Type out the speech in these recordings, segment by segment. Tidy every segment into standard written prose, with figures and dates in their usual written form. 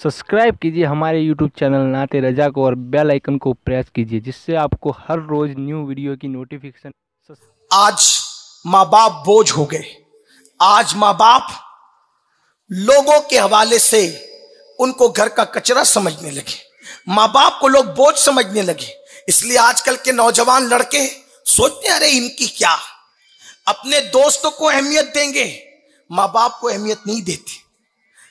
Subscribe कीजिए हमारे YouTube channel नाते रजा को और बेल आइकन को प्रेस कीजिए, जिससे आपको हर रोज न्यू वीडियो की नोटिफिकेशन। आज माँ बाप बोझ हो गए। आज माँ बाप लोगों के हवाले से उनको घर का कचरा समझने लगे। माँ बाप को लोग बोझ समझने लगे। इसलिए आजकल के नौजवान लड़के सोचते हैं, अरे इनकी क्या, अपने दोस्तों को अहमियत देंगे, माँ बाप को अहमियत नहीं देते।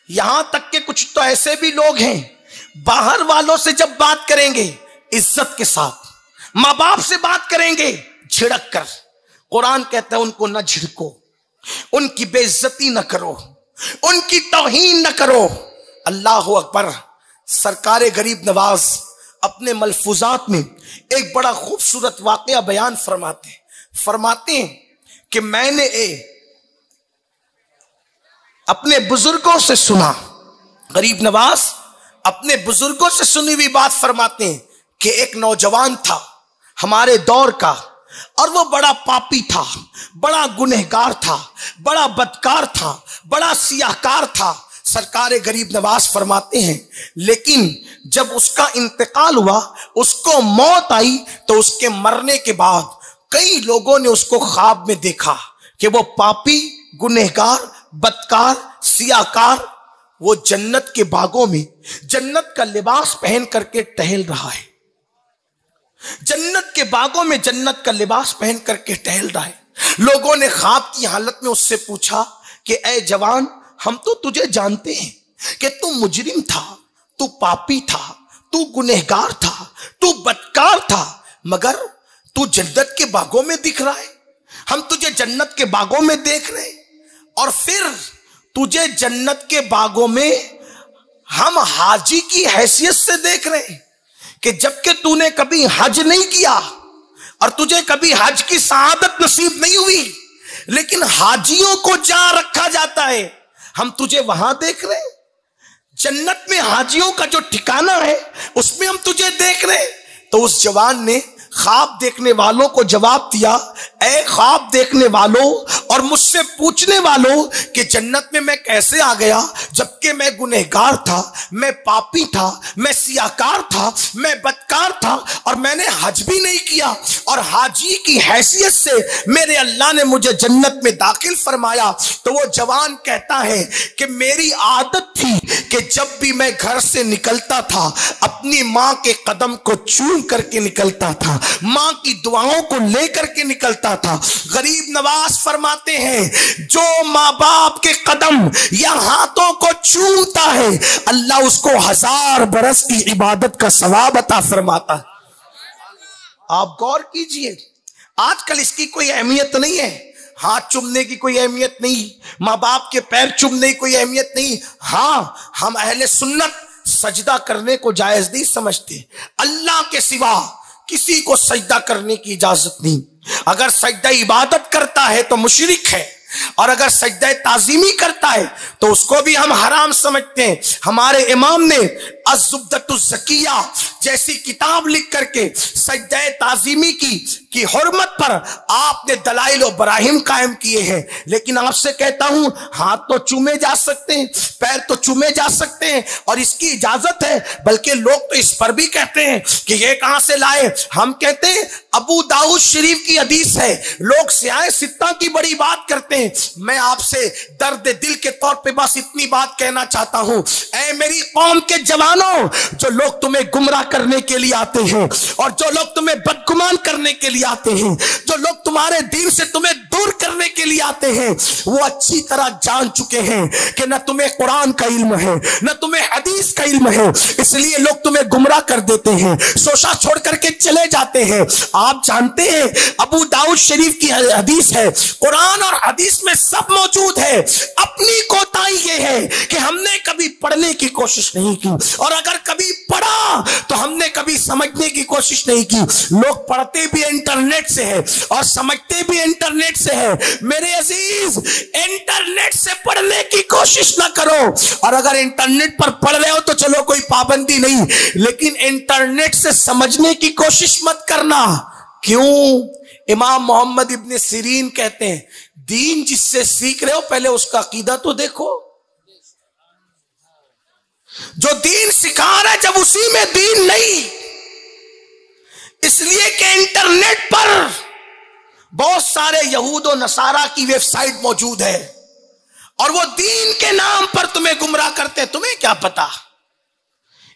यहां तक के कुछ तो ऐसे भी लोग हैं, बाहर वालों से जब बात करेंगे इज्जत के साथ, माँ बाप से बात करेंगे झिड़क कर। कुरान कहता है उनको न झिड़को, उनकी बेइज्जती न करो, उनकी तौहीन न करो। अल्लाह अकबर। सरकारे गरीब नवाज अपने मलफूजात में एक बड़ा खूबसूरत वाकया बयान फरमाते हैं कि मैंने अपने बुजुर्गों से सुना। गरीब नवाज अपने बुजुर्गों से सुनी हुई बात फरमाते हैं कि एक नौजवान था हमारे दौर का, और वो बड़ा पापी था, बड़ा गुनहगार था, बड़ा बदकार था, बड़ा सियाहकार था। सरकारे गरीब नवाज फरमाते हैं लेकिन जब उसका इंतकाल हुआ, उसको मौत आई, तो उसके मरने के बाद कई लोगों ने उसको ख्वाब में देखा कि वो पापी, गुनहगार, बदकार, सियाकार वो जन्नत के बागों में जन्नत का लिबास पहन करके टहल रहा है। जन्नत के बागों में जन्नत का लिबास पहन करके टहल रहा है। लोगों ने ख्वाब की हालत में उससे पूछा कि ए जवान, हम तो तुझे जानते हैं कि तू मुजरिम था, तू पापी था, तू गुनहगार था, तू बदकार था, मगर तू जन्नत के बागों में दिख रहा है। हम तुझे जन्नत के बागों में देख रहे हैं, और फिर तुझे जन्नत के बागों में हम हाजी की हैसियत से देख रहे हैं कि जबकि तूने कभी हज नहीं किया और तुझे कभी हज की सआदत नसीब नहीं हुई, लेकिन हाजियों को जहां रखा जाता है हम तुझे वहां देख रहे हैं। जन्नत में हाजियों का जो ठिकाना है उसमें हम तुझे देख रहे हैं। तो उस जवान ने ख्वाब देखने वालों को जवाब दिया, ऐ ख्वाब देखने वालों और मुझसे पूछने वालों कि जन्नत में मैं कैसे आ गया, जबकि मैं गुनहगार था, मैं पापी था, मैं सियाकार था, मैं बदकार था, और मैंने हज भी नहीं किया, और हाजी की हैसियत से मेरे अल्लाह ने मुझे जन्नत में दाखिल फरमाया। तो वो जवान कहता है कि मेरी आदत थी कि जब भी मैं घर से निकलता था अपनी माँ के कदम को चूम करके निकलता था, मां की दुआओं को लेकर के निकलता था। गरीब नवाज फरमाते हैं जो मां बाप के कदम या हाथों को चूमता है अल्लाह उसको 1000 बरस की इबादत का सवाब अता फरमाता है। आप गौर कीजिए, आजकल इसकी कोई अहमियत नहीं है। हाथ चूमने की कोई अहमियत नहीं, मां बाप के पैर चूमने की कोई अहमियत नहीं। हाँ, हम अहले सुन्नत सजदा करने को जायज नहीं समझते। अल्लाह के सिवा किसी को सजदा करने की इजाजत नहीं। अगर सजदा इबादत करता है तो मुशरिक है, और अगर सजदा ताजीमी करता है तो उसको भी हम हराम समझते हैं। हमारे इमाम ने अज़्ज़ुब्दतुज़्ज़किया जैसी किताब लिख करके सजदा ताजीमी की हुर्मत पर आपने दलाइल और बराहिम कायम किए हैं। लेकिन आपसे कहता हूं, हाथ तो चूमे जा सकते हैं, पैर तो चूमे जा सकते हैं, और इसकी इजाजत है। बल्कि लोग तो इस पर भी कहते हैं कि ये कहां से लाए। हम कहते हैं अबू दाऊद शरीफ की हदीस है। लोग सियाए सित्ता की बड़ी बात करते हैं। मैं आपसे दर्द दिल के तौर पे बस इतनी बात कहना चाहता हूं, ऐ मेरी कौम के जवानों, जो लोग तुम्हें गुमराह करने के लिए आते हैं और जो लोग तुम्हें बदगुमान करने के लिए आते हैं, जो लोग तुम्हारे दीन से तुम्हें दूर करने के लिए आते हैं, वो अच्छी तरह जान चुके हैं कि न तुम्हें कुरान का इल्म है, न तुम्हें हदीस का इल्म है, इसलिए लोग तुम्हें गुमराह कर देते हैं, शोशा छोड़ करके चले जाते हैं। आप जानते हैं अबू दाऊद शरीफ की हदीस है, कुरान और हदीस में सब मौजूद है। अपनी कोताही ये है कि हमने कभी पढ़ने की कोशिश नहीं की, और अगर कभी पढ़ा तो हमने कभी समझने की कोशिश नहीं की। लोग पढ़ते भी इंटरनेट से है और समझते भी इंटरनेट से है। मेरे अजीज, इंटरनेट से पढ़ने की कोशिश ना करो, और अगर इंटरनेट पर पढ़ रहे हो तो चलो कोई पाबंदी नहीं, लेकिन इंटरनेट से समझने की कोशिश मत करना। क्यों? इमाम मोहम्मद इब्न सिरीन कहते हैं, दीन जिससे सीख रहे हो पहले उसका अकीदा तो देखो। जो दीन सिखा रहा है जब उसी में दीन नहीं। इसलिए कि इंटरनेट पर बहुत सारे यहूद और नसारा की वेबसाइट मौजूद है और वो दीन के नाम पर तुम्हें गुमराह करते हैं, तुम्हें क्या पता।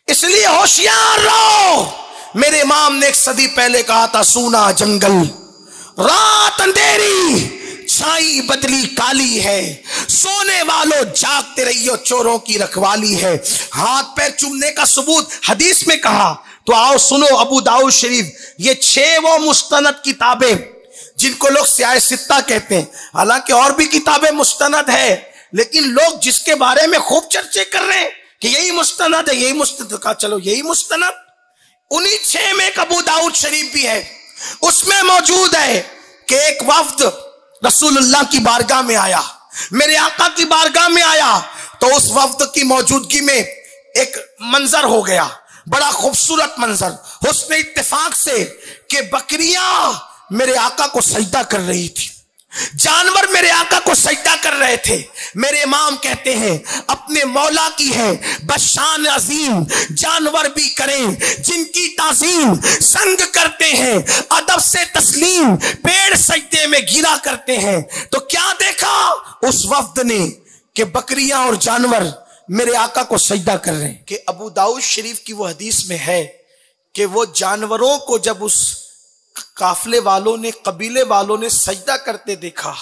इसलिए होशियार रहो। मेरे इमाम ने एक सदी पहले कहा था, सूना जंगल रात अंधेरी छाई बदली काली है, सोने वालों जागते रहियो चोरों की रखवाली है। हाथ पैर चूमने का सबूत हदीस में कहा, तो आओ सुनो अबू दाऊद शरीफ, ये 6 वो मुस्तनद किताबें जिनको लोग सियाह सित्ता कहते हैं। हालांकि और भी किताबें मुस्तनद है, लेकिन लोग जिसके बारे में खूब चर्चे कर रहे हैं कि यही मुस्तनद है, यही मुस्तनद का, चलो यही मुस्तनद। उन्हीं 6 में अबू दाऊद शरीफ भी है। उसमें मौजूद है कि एक वफ्द रसूलुल्लाह की बारगाह में आया, मेरे आका की बारगाह में आया, तो उस वफ्द की मौजूदगी में एक मंजर हो गया, बड़ा खूबसूरत मंजर, हुस्न इत्तेफाक से कि बकरियां मेरे आका को सजदा कर रही थी, जानवर मेरे आका को सजदा कर रहे थे। मेरे इमाम कहते हैं अपने मौला की है बशान अजीम, जानवर भी करें जिनकी ताजीम, संग करते हैं अदब से तस्लीम, पेड़ सजदे में गिरा करते हैं। तो क्या देखा उस वफ्द ने कि बकरियां और जानवर मेरे आका को सजदा कर रहे हैं। कि अबू दाऊद शरीफ की वो हदीस में है कि वो जानवरों को जब उस काफले वालों ने, कबीले वालों ने सजदा करते देखा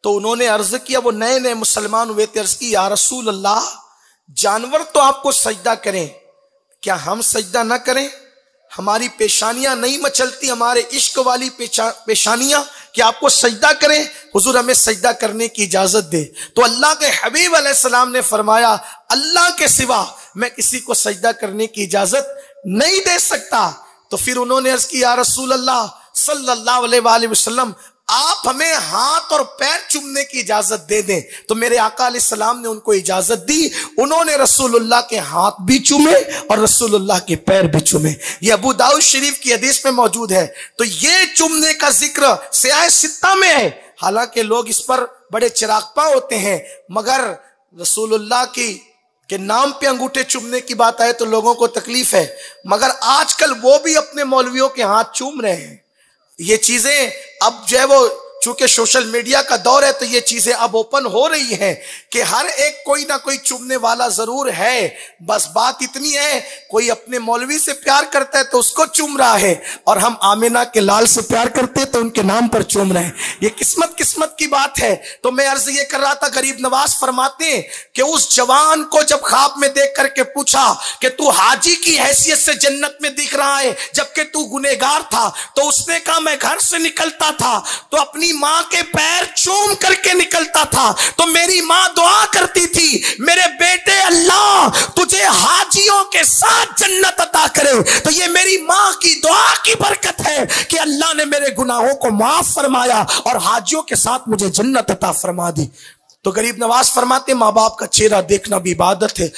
तो उन्होंने अर्ज किया, वो नए नए मुसलमान हुए थे, अर्ज की या रसूल अल्लाह, जानवर तो आपको सजदा करें, क्या हम सजदा ना करें? हमारी पेशानियां नहीं मचलती, हमारे इश्क वाली पेशानियां, कि आपको सजदा करें? हुजूर हमें सजदा करने की इजाजत दे। तो अल्लाह के हबीब अलैहिस्सलाम ने फरमाया, अल्लाह के सिवा मैं किसी को सजदा करने की इजाजत नहीं दे सकता। तो फिर उन्होंने अर्ज की, या रसूल अल्लाह सल्लल्लाहु अलैहि वसल्लम, आप हमें हाथ और पैर चूमने की इजाजत दे दें। तो मेरे आका अलैहिस्सलाम ने उनको इजाजत दी, उन्होंने रसूलुल्लाह के हाथ भी चूमे और रसूलुल्लाह के पैर भी चूमे। ये अबू दाऊद शरीफ की हदीस में मौजूद है। तो ये चूमने का जिक्र सियाह सित्ता में है। हालांकि लोग इस पर बड़े चिरागपा होते हैं, मगर रसूलुल्लाह के नाम पे अंगूठे चूमने की बात आए तो लोगों को तकलीफ है, मगर आजकल वो भी अपने मौलवियों के हाथ चूम रहे हैं। ये चीजें अब जो है वो चूंकि सोशल मीडिया का दौर है तो ये चीजें अब ओपन हो रही हैं कि हर एक कोई ना कोई चूमने वाला जरूर है। बस बात इतनी है, कोई अपने मौलवी से प्यार करता है तो उसको चूम रहा है, और हम आमिना के लाल से प्यार करते हैं तो उनके नाम पर चूम रहे हैं। ये किस्मत की बात है। तो मैं अर्ज ये कर रहा था, गरीब नवाज फरमाते हैं कि उस जवान को जब ख्वाब में देख करके पूछा कि तू हाजी की हैसियत से जन्नत में दिख रहा है जबकि तू गुनहगार था, तो उसने कहा मैं घर से निकलता था तो अपनी मां के पैर चूम करके निकलता था, तो मेरी मां दुआ करती थी, मेरे बेटे अल्लाह तुझे हाजियों के साथ जन्नत अता करे। तो ये मेरी मां की दुआ की बरकत है कि अल्लाह ने मेरे गुनाहों को माफ फरमाया और हाजियों के साथ मुझे जन्नत अता फरमा दी। तो गरीब नवाज फरमाते, माँ बाप का चेहरा देखना भी इबादत है।